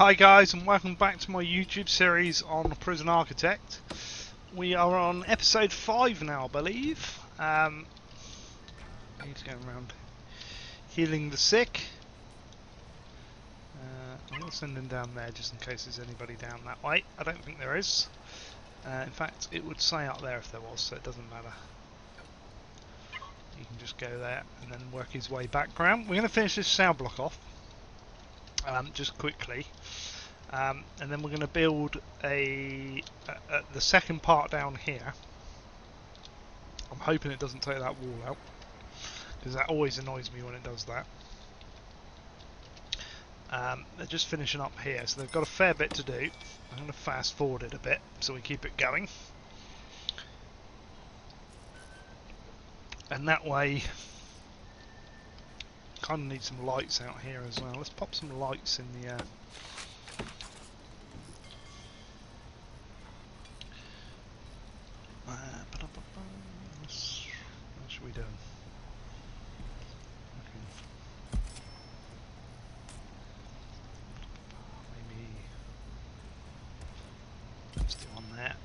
Hi guys, and welcome back to my YouTube series on Prison Architect. We are on episode 5 now, I believe. He's going around healing the sick. I'm going to send him down there just in case there's anybody down that way. I don't think there is. In fact, it would say up there if there was, so it doesn't matter. He can just go there and then work his way back around. We're going to finish this cell block off just quickly. And then we're going to build the second part down here. I'm hoping it doesn't take that wall out, because that always annoys me when it does that. They're just finishing up here, so they've got a fair bit to do. I'm going to fast forward it a bit so we keep it going. And that way, kind of need some lights out here as well. Let's pop some lights in the what should we do? Maybe let's do one there.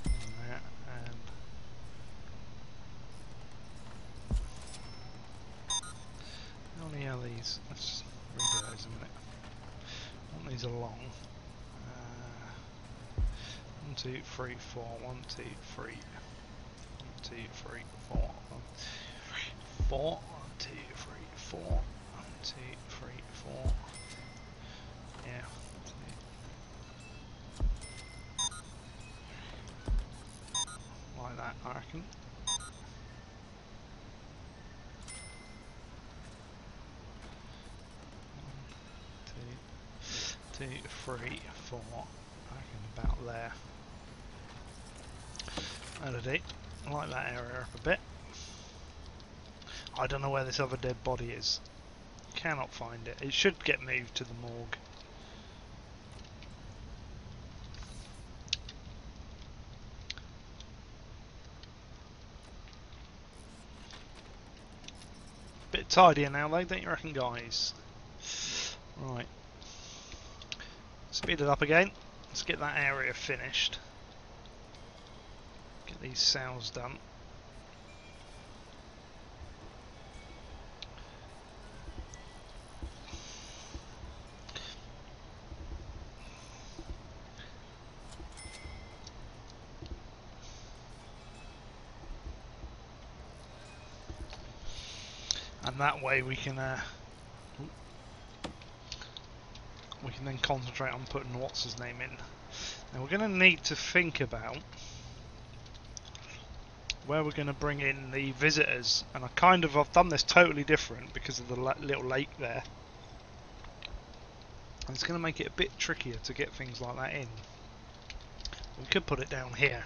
And how many are these? Let's redo those a minute. I want these along. 1, 2, 3, 4. 1, 2, 3. 1, 2, 3, 4. 1, 2, 3, 4. 1, 2, 3, 4. 1, 2, 3, 4. Yeah. Like that, I reckon. 1, 2, 3, 4. I reckon about there. That'll do. I like that area up a bit. I don't know where this other dead body is. Cannot find it. It should get moved to the morgue. Bit tidier now though, don't you reckon, guys? Right. Speed it up again. Let's get that area finished. Get these cells done. And that way we can then concentrate on putting what's his name in. Now we're going to need to think about where we're going to bring in the visitors, and I've done this totally different because of the little lake there, and it's going to make it a bit trickier to get things like that in. We could put it down here,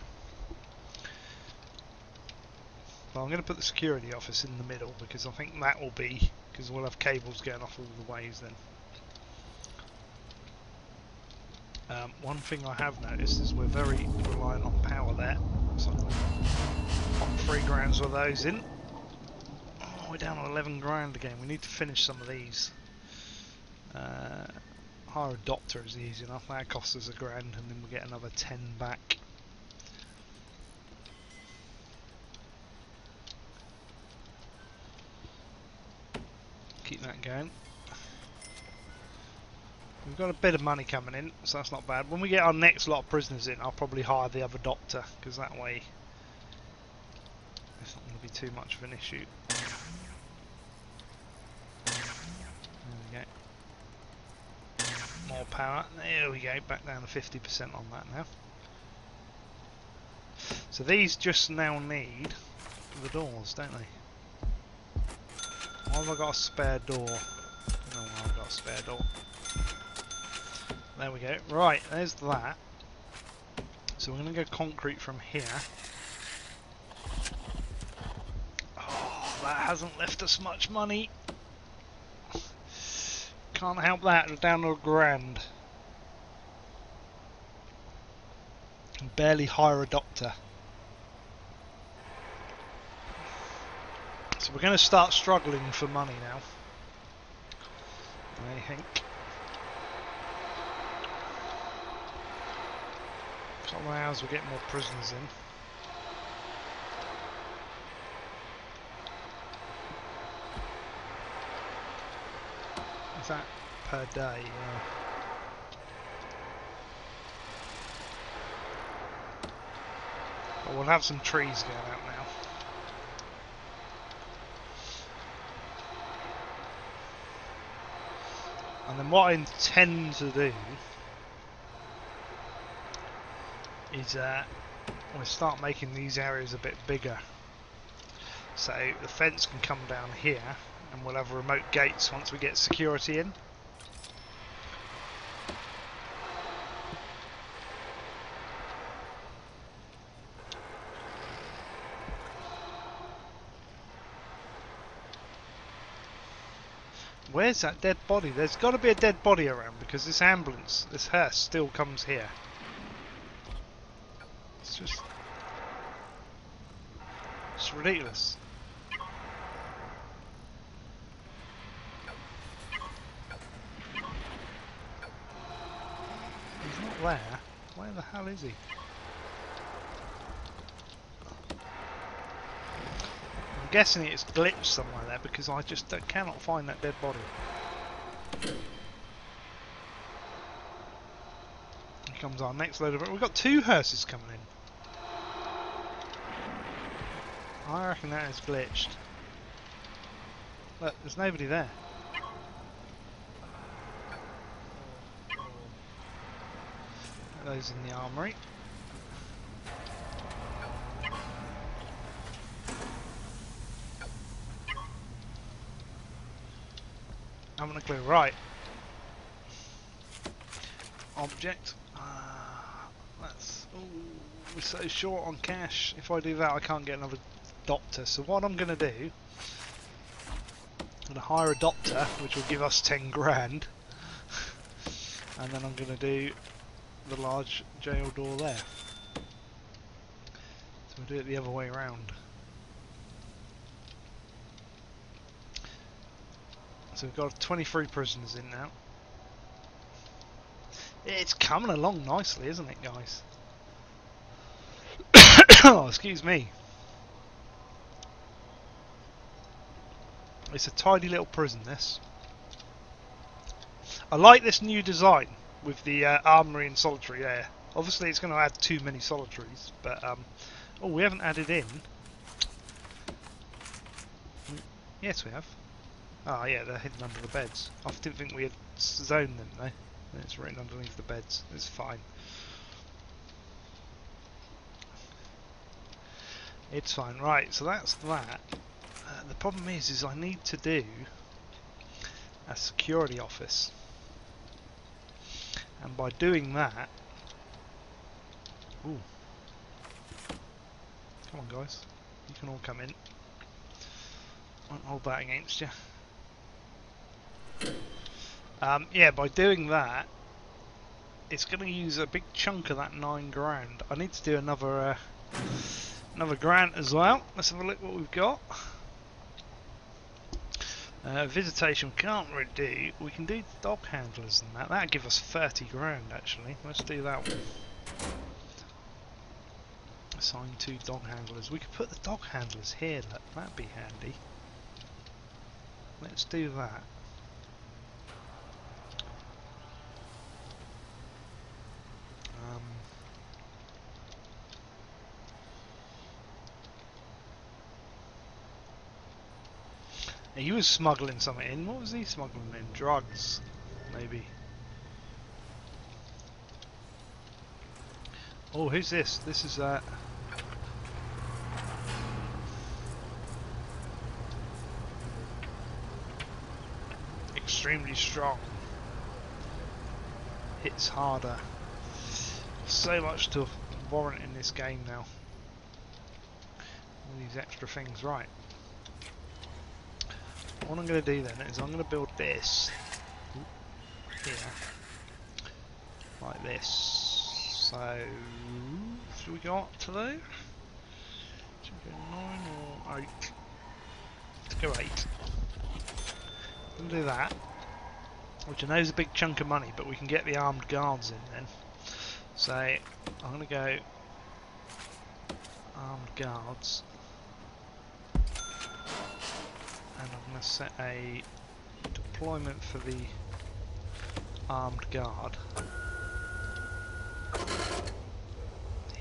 but I'm going to put the security office in the middle because I think that will be, because we'll have cables going off all the ways then. One thing I have noticed is we're very reliant on power there, so I'm going to pop 3 grand of those in. Oh, we're down to 11 grand again. We need to finish some of these. Hire a doctor is easy enough. That costs us £1 grand, and then we'll get another 10 back. Keep that going. We've got a bit of money coming in, so that's not bad. When we get our next lot of prisoners in, I'll probably hire the other doctor, because that way it's not going to be too much of an issue. There we go. More power. There we go. Back down to 50% on that now. So these just now need the doors, don't they? Why have I got a spare door? I don't know why I've got a spare door. There we go. Right, there's that. So we're going to go concrete from here. Oh, that hasn't left us much money. Can't help that. We're down to £1 grand. Can barely hire a doctor. So we're going to start struggling for money now. I think. Couple of hours, we'll get more prisoners in. Is that per day? Yeah. But we'll have some trees going out now. And then what I intend to do is we'll start making these areas a bit bigger. So the fence can come down here and we'll have remote gates once we get security in. Where's that dead body? There's got to be a dead body around because this ambulance, this hearse still comes here. It's just... it's ridiculous. He's not there. Where the hell is he? I'm guessing it's glitched somewhere there because I just cannot find that dead body. Here comes our next load of it. We've got 2 hearses coming in. I reckon that is glitched. Look, there's nobody there. Those in the armoury. I'm gonna clear right. Object. That's. Ooh, we're so short on cash. If I do that, I can't get another doctor. So what I'm gonna do, I'm gonna hire a doctor, which will give us 10 grand, and then I'm gonna do the large jail door there. So we'll do it the other way around. So we've got 23 prisoners in now. It's coming along nicely, isn't it, guys? Oh, excuse me. It's a tidy little prison, this. I like this new design with the armoury and solitary there. Obviously it's going to add too many solitaries, but oh, we haven't added in. Yes, we have. Oh yeah, they're hidden under the beds. I didn't think we had zoned them though. It's written underneath the beds. It's fine. It's fine. Right, so that's that. The problem is I need to do a security office. And by doing that... Ooh. Come on guys. You can all come in. Won't hold that against you. Yeah, by doing that, it's going to use a big chunk of that 9 grand. I need to do another grant as well. Let's have a look what we've got. Visitation we can't really do. We can do dog handlers and that. That'd give us 30 grand actually. Let's do that one. Assign 2 dog handlers. We could put the dog handlers here. Look, that'd be handy. Let's do that. He was smuggling something in. What was he smuggling in? Drugs, maybe. Oh, who's this? This is extremely strong. Hits harder. So much to warrant in this game now. All these extra things, right. What I'm going to do then is I'm going to build this here, like this. So, should we go up to there? Should we go 9 or 8? Let's go 8. I'm going to do that. which I know is a big chunk of money, but we can get the armed guards in then. So I'm going to go armed guards, and I'm going to set a deployment for the armed guard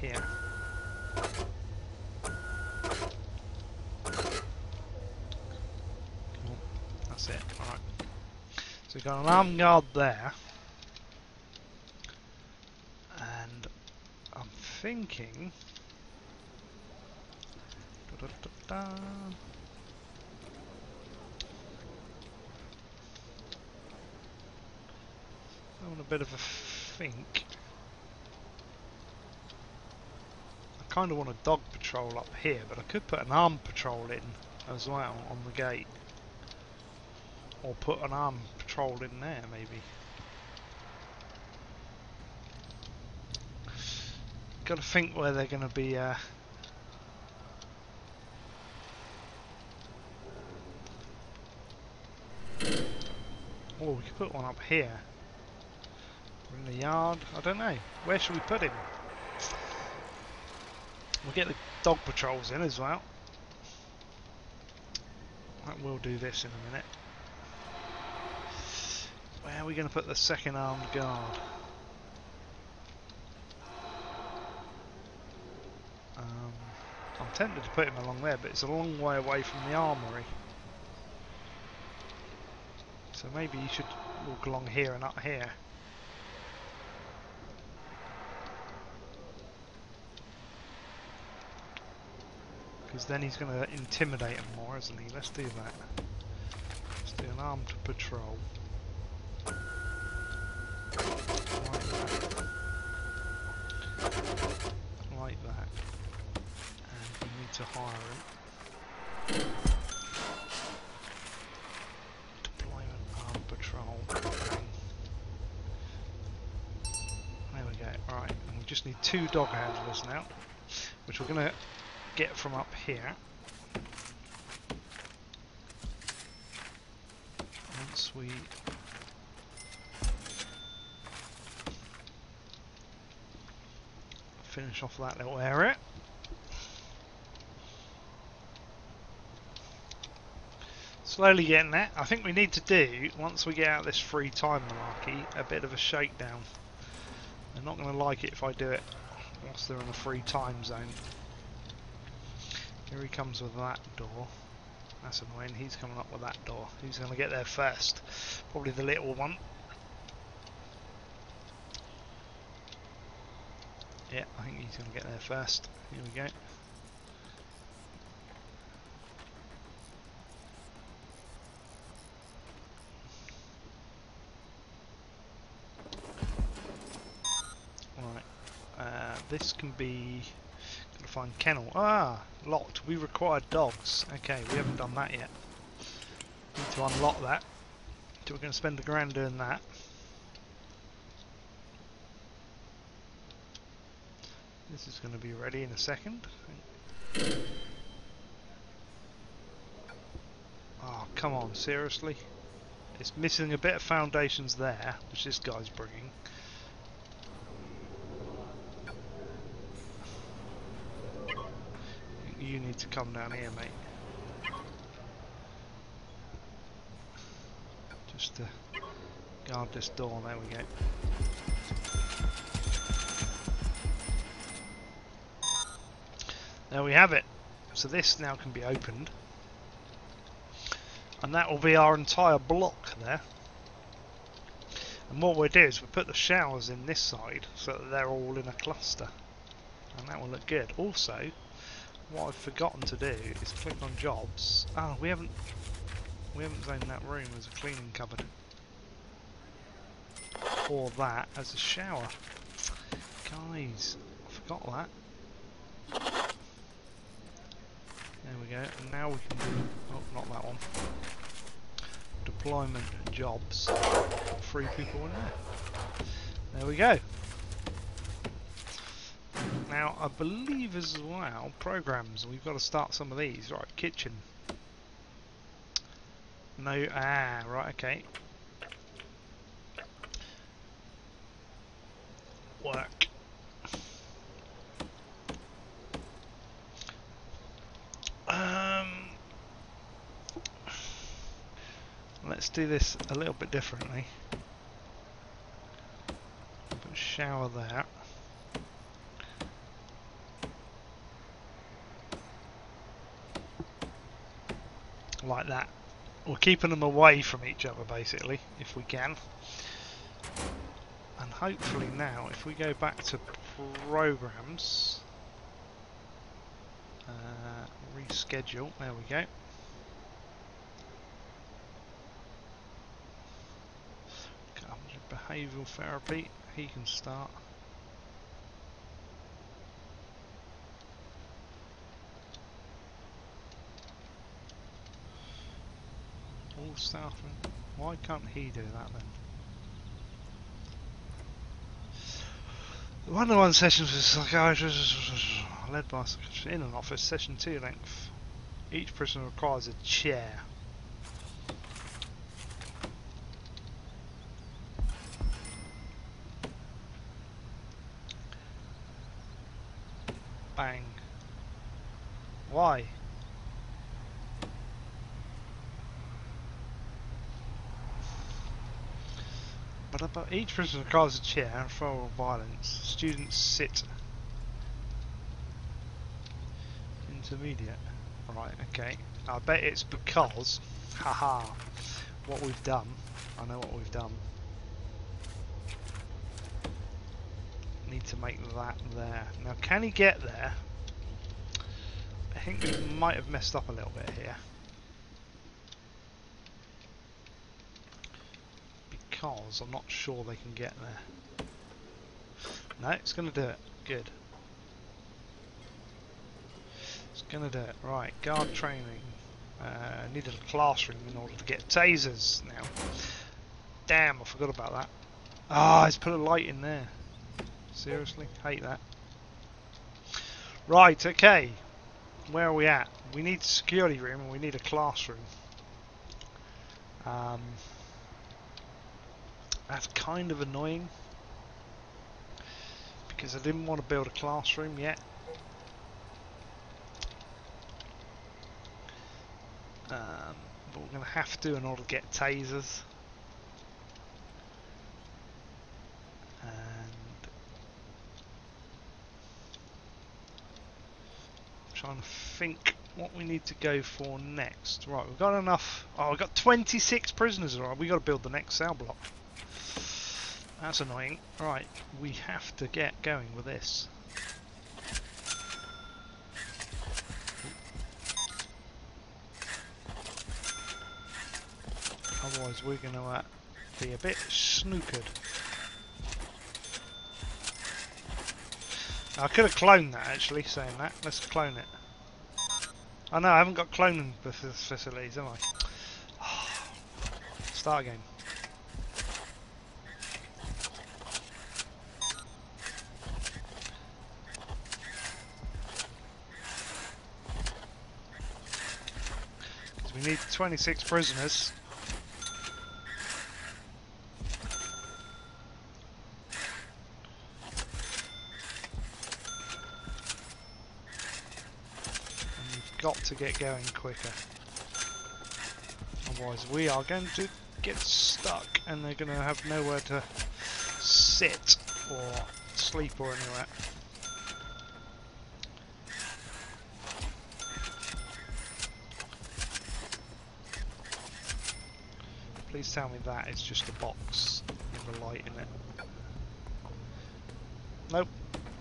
here. Cool. That's it. Alright. So we've got an armed guard there, and I'm thinking having a bit of a think. I kind of want a dog patrol up here, but I could put an armed patrol in as well on the gate, or put an armed patrol in there maybe. Got to think where they're going to be. Oh, we could put one up here. In the yard. I don't know. Where should we put him? We'll get the dog patrols in as well. We'll do this in a minute. Where are we going to put the second armed guard? I'm tempted to put him along there, but it's a long way away from the armoury. So maybe you should walk along here and up here. Because then he's going to intimidate him more, isn't he? Let's do that. Let's do an armed patrol. Like that. And we need to hire him. Deployment armed patrol. There we go. Alright, and we just need 2 dog handlers now, which we're going to get from up here. Once we finish off that little area. Slowly getting there. I think we need to do, once we get out of this free time malarkey, a bit of a shakedown. They're not going to like it if I do it whilst they're in a free time zone. Here he comes with that door. That's annoying. He's coming up with that door. Who's going to get there first? Probably the little one. Yeah, I think he's going to get there first. Here we go. Right. This can be... Gotta find kennel. Ah! Locked. We require dogs. Okay, we haven't done that yet. Need to unlock that. So we're going to spend £1,000 doing that. This is going to be ready in a second. Oh, come on, seriously? It's missing a bit of foundations there, which this guy's bringing. You need to come down here, mate. Just to guard this door. There we go. There we have it. So this now can be opened. And that will be our entire block there. And what we'll do is we'll put the showers in this side so that they're all in a cluster. And that will look good. Also, what I've forgotten to do is click on jobs. Oh, we haven't zoned that room as a cleaning cupboard. Or that as a shower. Guys, I forgot that. There we go. And now we can do... Oh, not that one. Deployment jobs. 3 people in there. There we go. Now, I believe as well, programs, we've got to start some of these. Right, kitchen. No, right, okay. work. Let's do this a little bit differently. Put a shower there. Like that. We're keeping them away from each other basically, if we can. And hopefully now, if we go back to programs, reschedule, there we go. Behavioural therapy, he can start. All staff, why can't he do that then? One-on-one sessions with psychiatrists led by a psychiatrist in an office, session 2 length. Each person requires a chair. Bang. Why? But each person requires a chair for violence. Students sit. Intermediate. Right, okay. I bet it's because, haha, what we've done. I know what we've done. Need to make that there. Now, can he get there? I think we might have messed up a little bit here. Because I'm not sure they can get there. No, it's going to do it. Good. It's going to do it. Right, guard training. Needed a classroom in order to get tasers now. Damn, I forgot about that. Ah, he's put a light in there. Seriously? Hate that. Right, okay. Where are we at? We need a security room and we need a classroom. That's kind of annoying. Because I didn't want to build a classroom yet. But we're going to have to in order to get tasers. And I'm trying to think what we need to go for next. Right, we've got enough. Oh, we've got 26 prisoners. Right, we've got to build the next cell block. That's annoying. Right, we have to get going with this. Otherwise we're going to be a bit snookered. I could have cloned that actually, saying that. Let's clone it. Oh no, I haven't got cloning facilities, have I? Start again. Because we need 26 prisoners. Got to get going quicker, otherwise we are going to get stuck and they're going to have nowhere to sit or sleep or anywhere. Please tell me that is just a box with a light in it. Nope.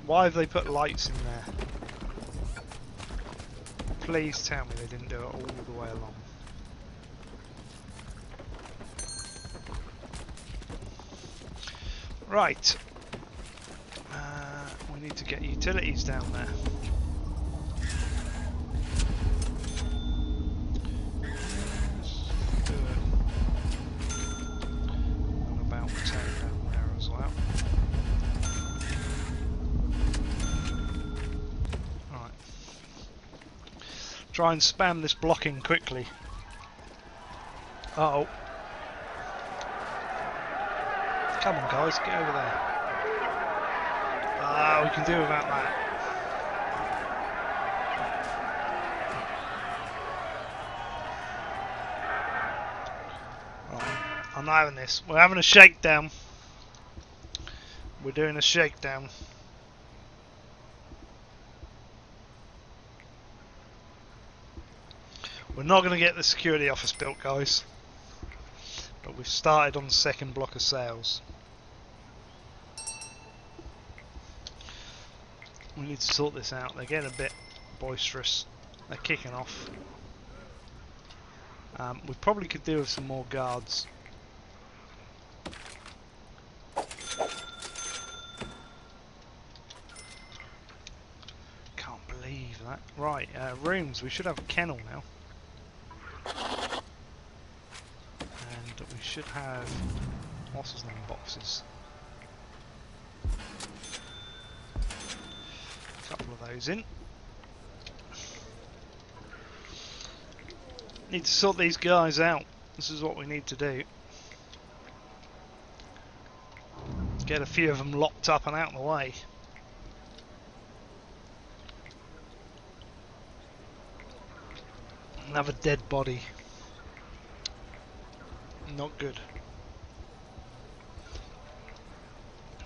Why have they put lights in there? Please tell me they didn't do it all the way along. Right. We need to get utilities down there. Let's do it. And about 10 down there as well. Try and spam this blocking quickly. Uh oh. Come on guys, get over there. We can do without that. Right, I'm not having this. We're having a shakedown. We're doing a shakedown. We're not going to get the security office built, guys. But we've started on the second block of sales. We need to sort this out. They're getting a bit boisterous. They're kicking off. We probably could do with some more guards. Can't believe that. Right, rooms. We should have a kennel now. And we should have... what's his name? Boxes. A couple of those in. Need to sort these guys out. This is what we need to do. Get a few of them locked up and out of the way. Another dead body. Not good.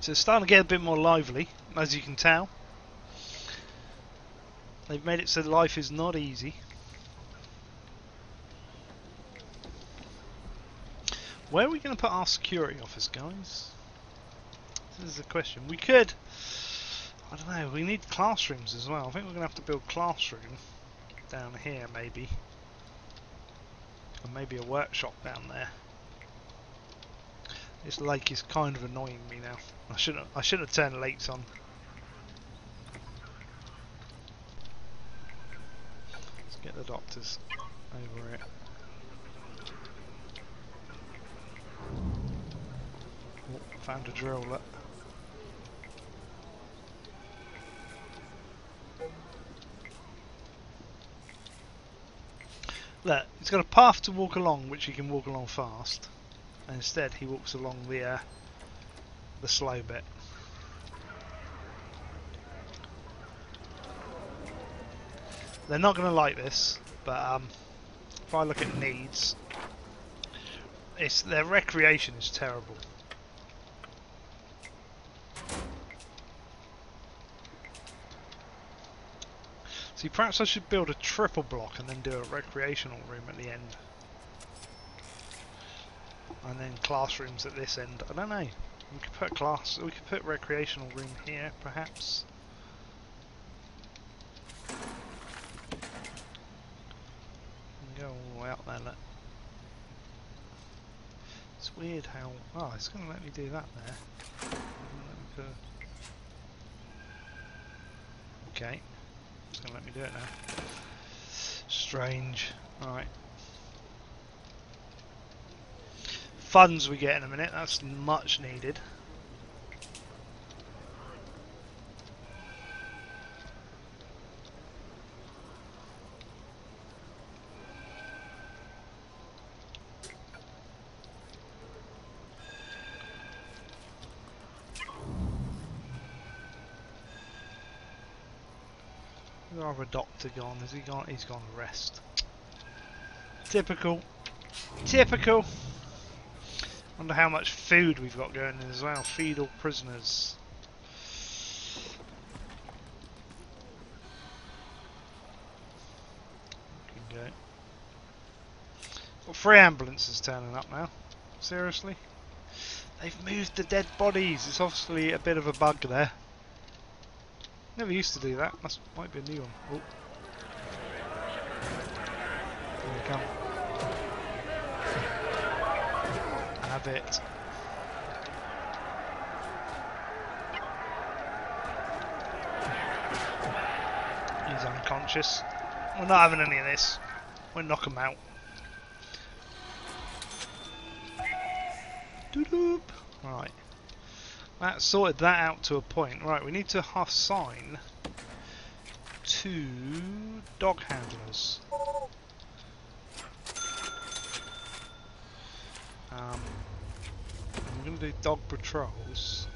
So it's starting to get a bit more lively, as you can tell. They've made it so life is not easy. Where are we going to put our security office, guys? This is the question. We could... I don't know, we need classrooms as well. I think we're going to have to build classroom down here, maybe. And maybe a workshop down there. This lake is kind of annoying me now. I shouldn't have turned the lights on. Let's get the doctors over it. Oh, found a drill. Look. Look, he's got a path to walk along, which he can walk along fast. And instead, he walks along the slow bit. They're not going to like this, but if I look at needs, their recreation is terrible. See, perhaps I should build a triple block and then do a recreational room at the end. And then classrooms at this end. I don't know. We could put recreational room here, perhaps. And go all the way up there. Look. It's weird how. Oh, it's going to let me do that there. Okay. It's going to let me do it now. Strange. Alright. Funds we get in a minute, that's much needed. Where's our doctor gone? Has he gone? He's gone to rest. Typical. Typical. Wonder how much food we've got going in as well. Feed all prisoners. Can go. Got 3 ambulances turning up now. Seriously? They've moved the dead bodies. It's obviously a bit of a bug there. Never used to do that. That might be a new one. Oh. Here they come. Have it. He's unconscious. We're not having any of this. We'll knock him out. Doo-doop. Right. That sorted that out to a point. Right, we need to assign 2 dog handlers. We're going to do dog patrols.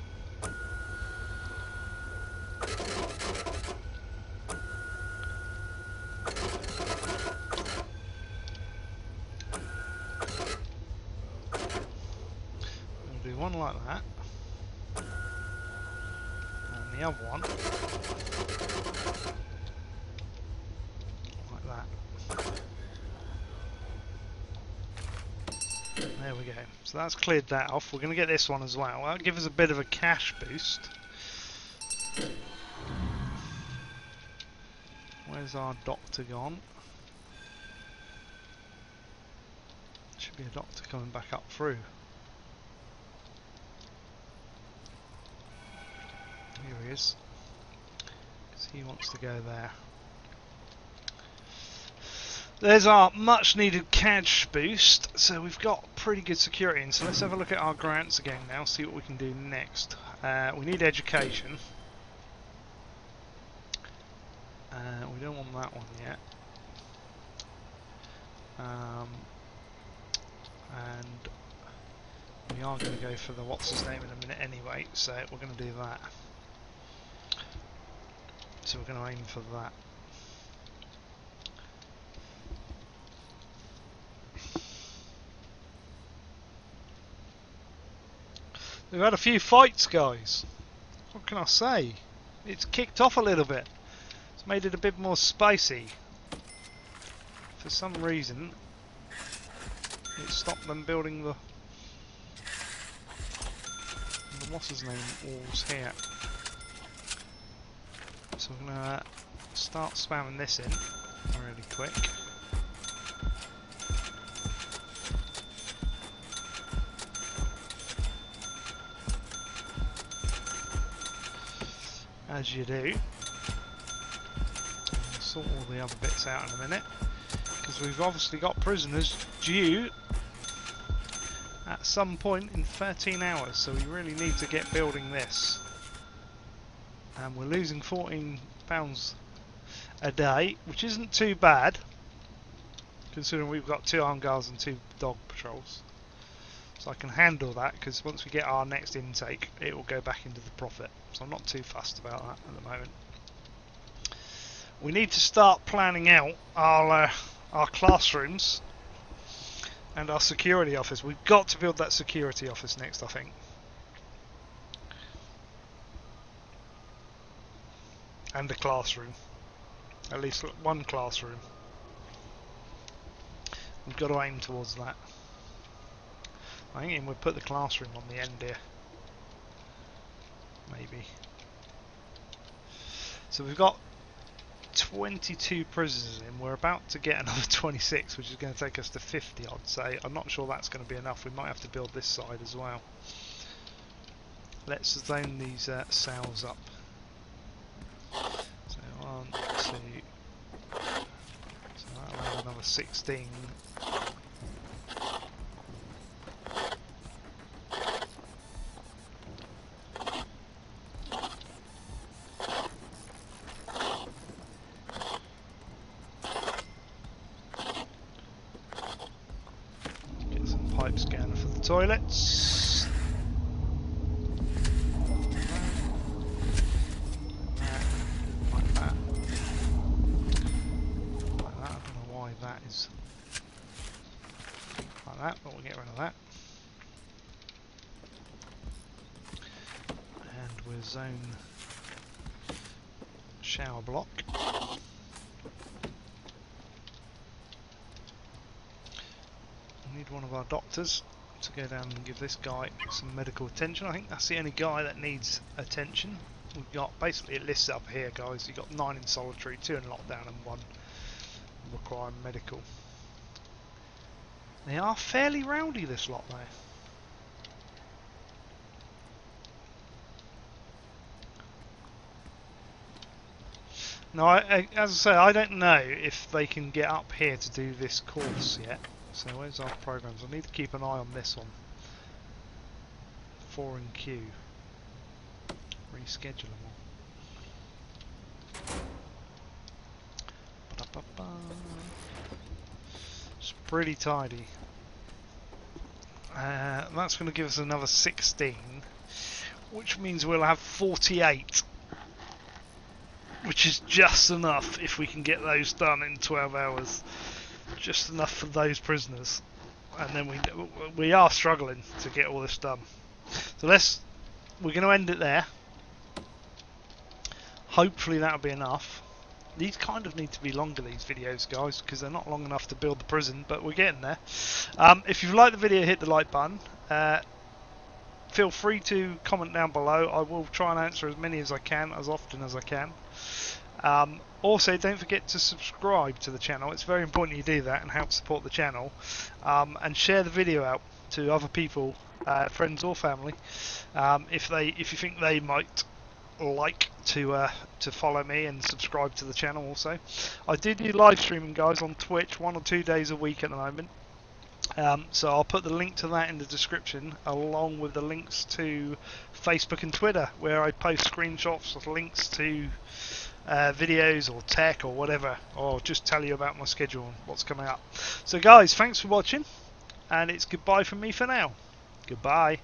do one like that, and the other one like that. There we go. So that's cleared that off. We're going to get this one as well. That'll give us a bit of a cash boost. Where's our doctor gone? Should be a doctor coming back up through. Here he is. Because he wants to go there. There's our much needed cash boost. So we've got pretty good security in. So let's have a look at our grants again now, see what we can do next. We need education. We don't want that one yet. And we are going to go for the what's his name in a minute anyway, so we're going to do that. So we're going to aim for that. We've had a few fights, guys. What can I say? It's kicked off a little bit. It's made it a bit more spicy. For some reason, it stopped them building the what's his name walls here. So we're gonna start spamming this in really quick. As you do. I'll sort all the other bits out in a minute, because we've obviously got prisoners due at some point in 13 hours, so we really need to get building this. And we're losing £14 a day, which isn't too bad considering we've got 2 armed guards and 2 dog patrols. So I can handle that, because once we get our next intake it will go back into the profit, so I'm not too fussed about that at the moment. We need to start planning out our classrooms and our security office. We've got to build that security office next, I think. And a classroom. At least one classroom. We've got to aim towards that. I think we'll put the classroom on the end here. Maybe. So we've got 22 prisoners in. We're about to get another 26, which is going to take us to 50 odd. So I'm not sure that's going to be enough. We might have to build this side as well. Let's zone these cells up. So 1, 2. So that'll add another 16. Scanner for the toilets. Like that. Like that. I don't know why that is like that, but we'll get rid of that. And we'll zone shower block. Need one of our doctors to go down and give this guy some medical attention. I think that's the only guy that needs attention. We've got basically it lists up here, guys. You've got 9 in solitary, 2 in lockdown, and 1 requiring medical. They are fairly rowdy, this lot, though. Now, as I say, I don't know if they can get up here to do this course yet. So where's our programs? I need to keep an eye on this one. 4 in queue. Reschedule them all. It's pretty tidy. That's going to give us another 16, which means we'll have 48, which is just enough if we can get those done in 12 hours. Just enough for those prisoners, and then we are struggling to get all this done. So we're going to end it there. Hopefully that'll be enough. These kind of need to be longer, these videos, guys, because they're not long enough to build the prison, but we're getting there. If you've liked the video, hit the like button. Feel free to comment down below. I will try and answer as many as I can, as often as I can. Also, don't forget to subscribe to the channel. It's very important you do that and help support the channel. And share the video out to other people, friends or family, if you think they might like to follow me and subscribe to the channel. Also, I do live streaming, guys, on Twitch 1 or 2 days a week at the moment. So I'll put the link to that in the description, along with the links to Facebook and Twitter, where I post screenshots of links to videos or tech or whatever, or just tell you about my schedule and what's coming up. So guys, thanks for watching, and it's goodbye from me for now. Goodbye.